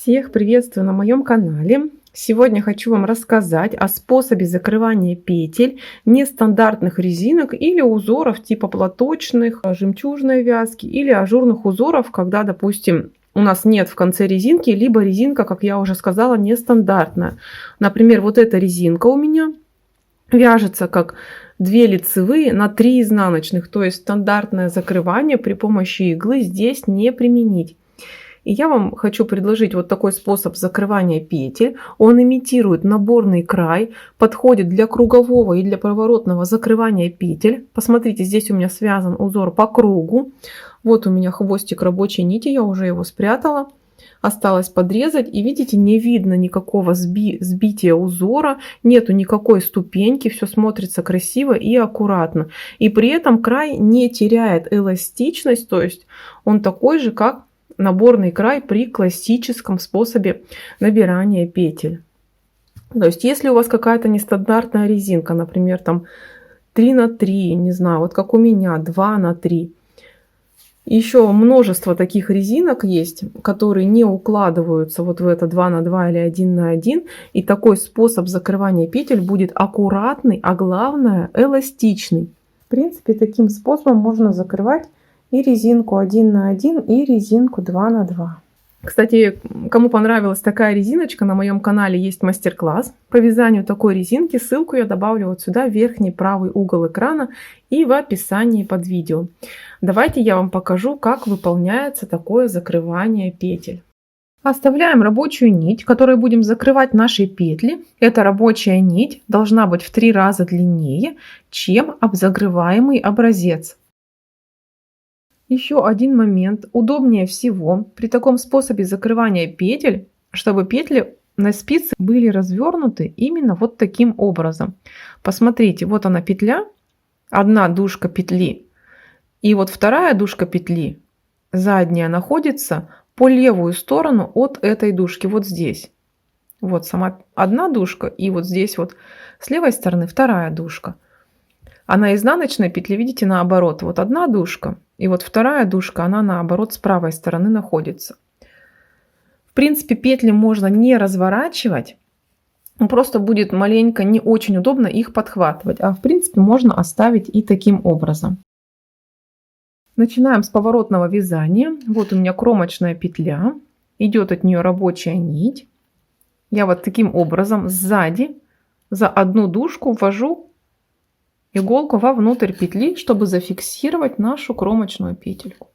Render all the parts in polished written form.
Всех приветствую на моем канале. Сегодня хочу вам рассказать о способе закрывания петель нестандартных резинок или узоров типа платочных, жемчужной вязки или ажурных узоров, когда, допустим, у нас нет в конце резинки, либо резинка, как я уже сказала, нестандартная. Например, вот эта резинка у меня вяжется как 2 лицевые на 3 изнаночных, то есть стандартное закрывание при помощи иглы здесь не применить. И я вам хочу предложить вот такой способ закрывания петель. Он имитирует наборный край, подходит для кругового и для поворотного закрывания петель. Посмотрите, здесь у меня связан узор по кругу. Вот у меня хвостик рабочей нити, я уже его спрятала. Осталось подрезать, и видите, не видно никакого сбития узора, нету никакой ступеньки, все смотрится красиво и аккуратно. И при этом край не теряет эластичность, то есть он такой же, как наборный край при классическом способе набирания петель. То есть если у вас какая-то нестандартная резинка, например, там 3 на 3, не знаю, вот как у меня 2 на 3. Еще множество таких резинок есть, которые не укладываются вот в это 2 на 2 или 1 на 1. И такой способ закрывания петель будет аккуратный, а главное эластичный. В принципе, таким способом можно закрывать и резинку 1 на 1, и резинку 2 на 2. Кстати, кому понравилась такая резиночка, на моем канале есть мастер-класс по вязанию такой резинки. Ссылку я добавлю вот сюда, в верхний правый угол экрана и в описании под видео. Давайте я вам покажу, как выполняется такое закрывание петель. Оставляем рабочую нить, которой будем закрывать наши петли. Эта рабочая нить должна быть в 3 раза длиннее, чем обзагрываемый образец. Еще один момент. Удобнее всего при таком способе закрывания петель, чтобы петли на спице были развернуты именно вот таким образом. Посмотрите, вот она петля, одна дужка петли, и вот вторая дужка петли, задняя, находится по левую сторону от этой дужки, вот здесь. Вот сама одна дужка, и вот здесь вот с левой стороны вторая дужка. А на изнаночной петле, видите, наоборот, вот одна дужка, и вот вторая дужка, она наоборот с правой стороны находится. В принципе, петли можно не разворачивать, просто будет маленько не очень удобно их подхватывать, а в принципе можно оставить и таким образом. Начинаем с поворотного вязания. Вот у меня кромочная петля, идет от нее рабочая нить. Я вот таким образом сзади за одну дужку ввожу иголку вовнутрь петли, чтобы зафиксировать нашу кромочную петельку.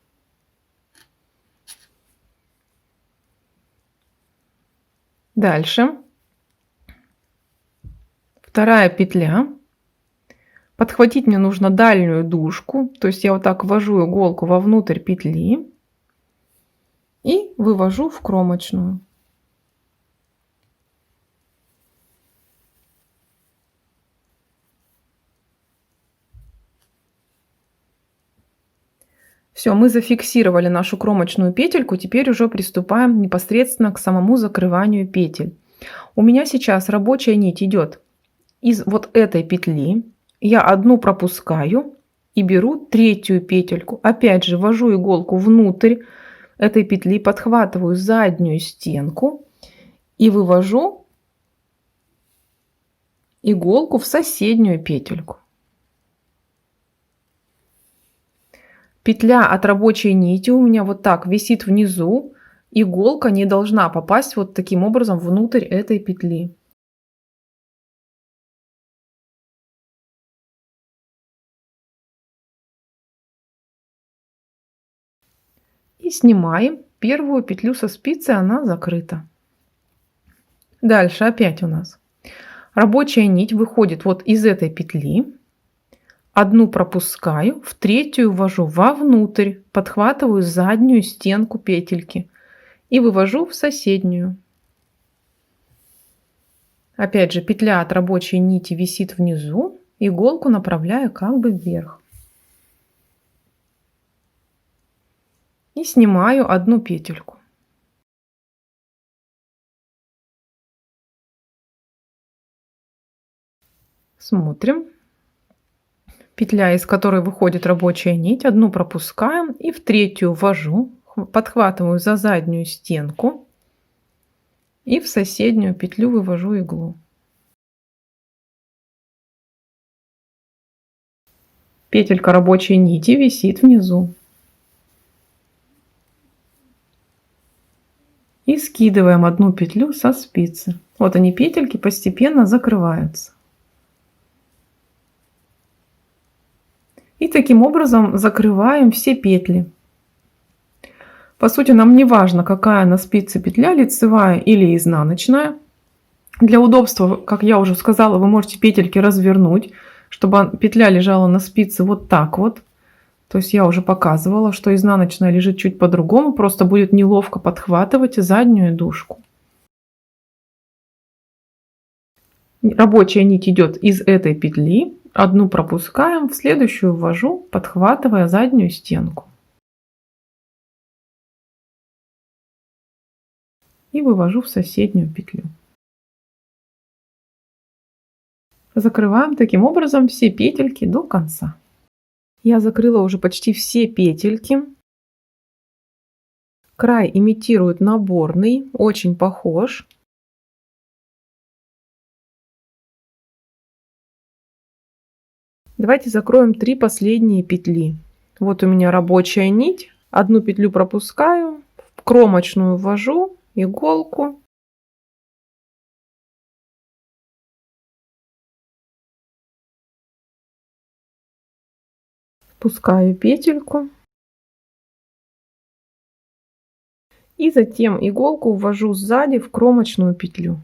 Дальше. Вторая петля. Подхватить мне нужно дальнюю дужку, то есть я вот так ввожу иголку вовнутрь петли и вывожу в кромочную. Все, мы зафиксировали нашу кромочную петельку, теперь уже приступаем непосредственно к самому закрыванию петель. У меня сейчас рабочая нить идет из вот этой петли. Я одну пропускаю и беру третью петельку. Опять же ввожу иголку внутрь этой петли, подхватываю заднюю стенку и вывожу иголку в соседнюю петельку. Петля от рабочей нити у меня вот так висит внизу. Иголка не должна попасть вот таким образом внутрь этой петли. И снимаем первую петлю со спицы, она закрыта. Дальше опять у нас рабочая нить выходит вот из этой петли. Одну пропускаю, в третью ввожу вовнутрь, подхватываю заднюю стенку петельки и вывожу в соседнюю. Опять же, петля от рабочей нити висит внизу, иголку направляю как бы вверх. И снимаю одну петельку. Смотрим. Петля, из которой выходит рабочая нить, одну пропускаем и в третью ввожу, подхватываю за заднюю стенку И в соседнюю петлю вывожу иглу. Петелька рабочей нити висит внизу. И скидываем одну петлю со спицы. Вот они, петельки, постепенно закрываются. И таким образом закрываем все петли. По сути, нам не важно, какая на спице петля, лицевая или изнаночная. Для удобства, как я уже сказала, вы можете петельки развернуть, чтобы петля лежала на спице вот так вот. То есть я уже показывала, что изнаночная лежит чуть по-другому, просто будет неловко подхватывать заднюю дужку. Рабочая нить идет из этой петли, одну пропускаем, в следующую ввожу, подхватывая заднюю стенку. И вывожу в соседнюю петлю. Закрываем таким образом все петельки до конца. Я закрыла уже почти все петельки. Край имитирует наборный, очень похож. Давайте закроем 3 последние петли. Вот у меня рабочая нить. Одну петлю пропускаю, в кромочную ввожу иголку. Спускаю петельку. И затем иголку ввожу сзади в кромочную петлю.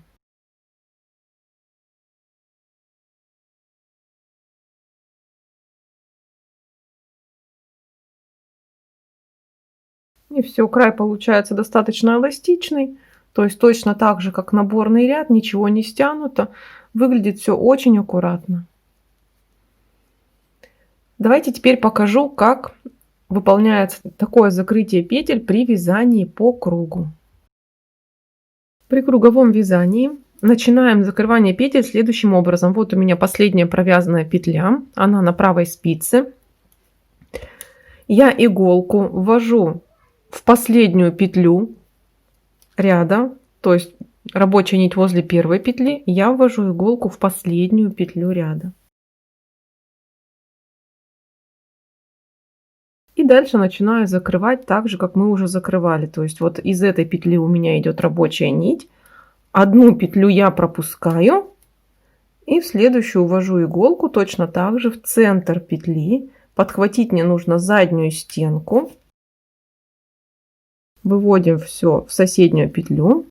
И все, край получается достаточно эластичный. То есть точно так же, как наборный ряд, ничего не стянуто. Выглядит все очень аккуратно. Давайте теперь покажу, как выполняется такое закрытие петель при вязании по кругу. При круговом вязании начинаем закрывание петель следующим образом. Вот у меня последняя провязанная петля, она на правой спице. Я иголку ввожу в последнюю петлю ряда, то есть рабочая нить возле первой петли, я ввожу иголку в последнюю петлю ряда. И дальше начинаю закрывать так же, как мы уже закрывали. То есть вот из этой петли у меня идет рабочая нить. Одну петлю я пропускаю. И в следующую ввожу иголку точно так же в центр петли. Подхватить мне нужно заднюю стенку. Выводим все в соседнюю петлю.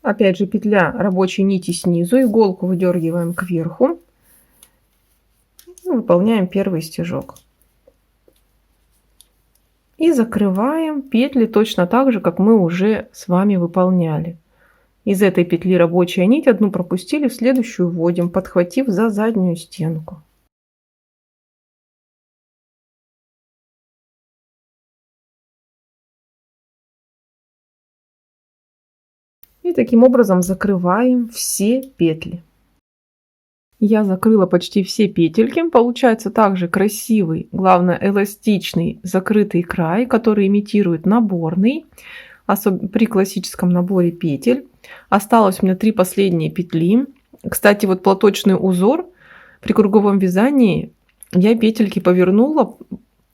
Опять же петля рабочей нити снизу, иголку выдергиваем кверху и выполняем первый стежок. И закрываем петли точно так же, как мы уже с вами выполняли. Из этой петли рабочая нить, одну пропустили, в следующую вводим, подхватив за заднюю стенку. И таким образом закрываем все петли. Я закрыла почти все петельки. Получается также красивый, главное эластичный закрытый край, который имитирует наборный, особенно при классическом наборе петель. Осталось у меня 3 последние петли. Кстати, вот платочный узор при круговом вязании я петельки повернула,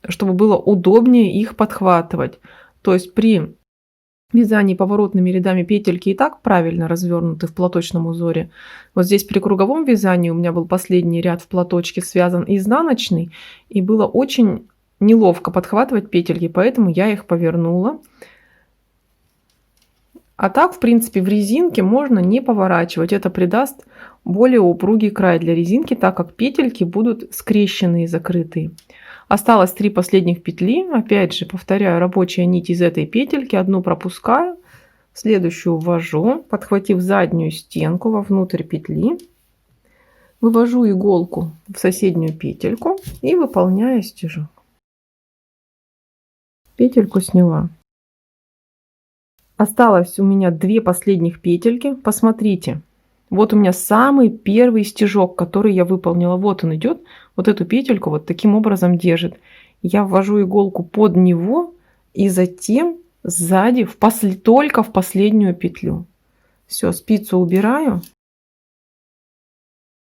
чтобы было удобнее их подхватывать. То есть при вязании поворотными рядами петельки и так правильно развернуты в платочном узоре. Вот здесь при круговом вязании у меня был последний ряд в платочке связан изнаночный, и было очень неловко подхватывать петельки, поэтому я их повернула. А так, в принципе, в резинке можно не поворачивать. Это придаст более упругий край для резинки, так как петельки будут скрещенные, закрытые. Осталось 3 последних петли. Опять же, повторяю, рабочая нить из этой петельки. Одну пропускаю, следующую ввожу, подхватив заднюю стенку вовнутрь петли. Вывожу иголку в соседнюю петельку и выполняю стежок. Петельку сняла. Осталось у меня 2 последних петельки. Посмотрите, Вот у меня самый первый стежок, который я выполнила. Вот он идет, вот эту петельку вот таким образом держит. Я ввожу иголку под него и затем сзади только в последнюю петлю. Все, спицу убираю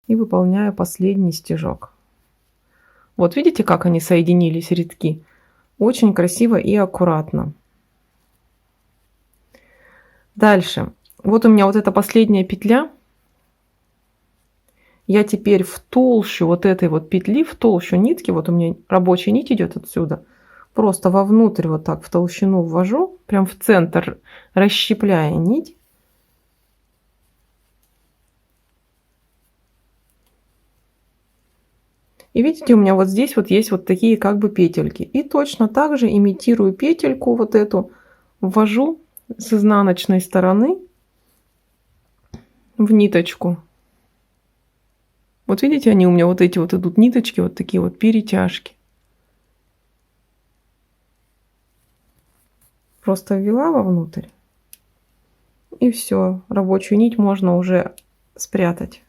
и выполняю последний стежок. Вот видите, как они соединились, рядки? Очень красиво и аккуратно. Дальше. Вот у меня вот эта последняя петля. Я теперь в толщу вот этой вот петли, в толщу нитки, вот у меня рабочая нить идет отсюда, просто вовнутрь вот так в толщину ввожу, прям в центр, расщепляя нить. И видите, у меня вот здесь вот есть вот такие как бы петельки. И точно так же имитирую петельку вот эту, ввожу с изнаночной стороны в ниточку. Вот видите, они у меня вот эти вот идут ниточки, вот такие вот перетяжки. Просто ввела вовнутрь. И все, рабочую нить можно уже спрятать.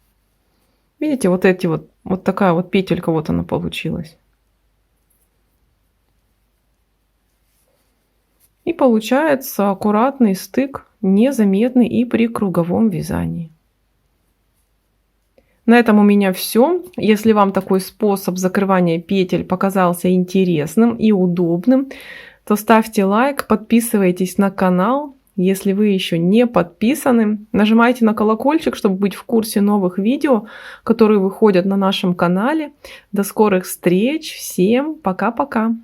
Видите, вот эти вот такая вот петелька, вот она получилась. И получается аккуратный стык, незаметный и при круговом вязании. На этом у меня все. Если вам такой способ закрывания петель показался интересным и удобным, то ставьте лайк, подписывайтесь на канал. Если вы еще не подписаны, нажимайте на колокольчик, чтобы быть в курсе новых видео, которые выходят на нашем канале. До скорых встреч. Всем пока-пока.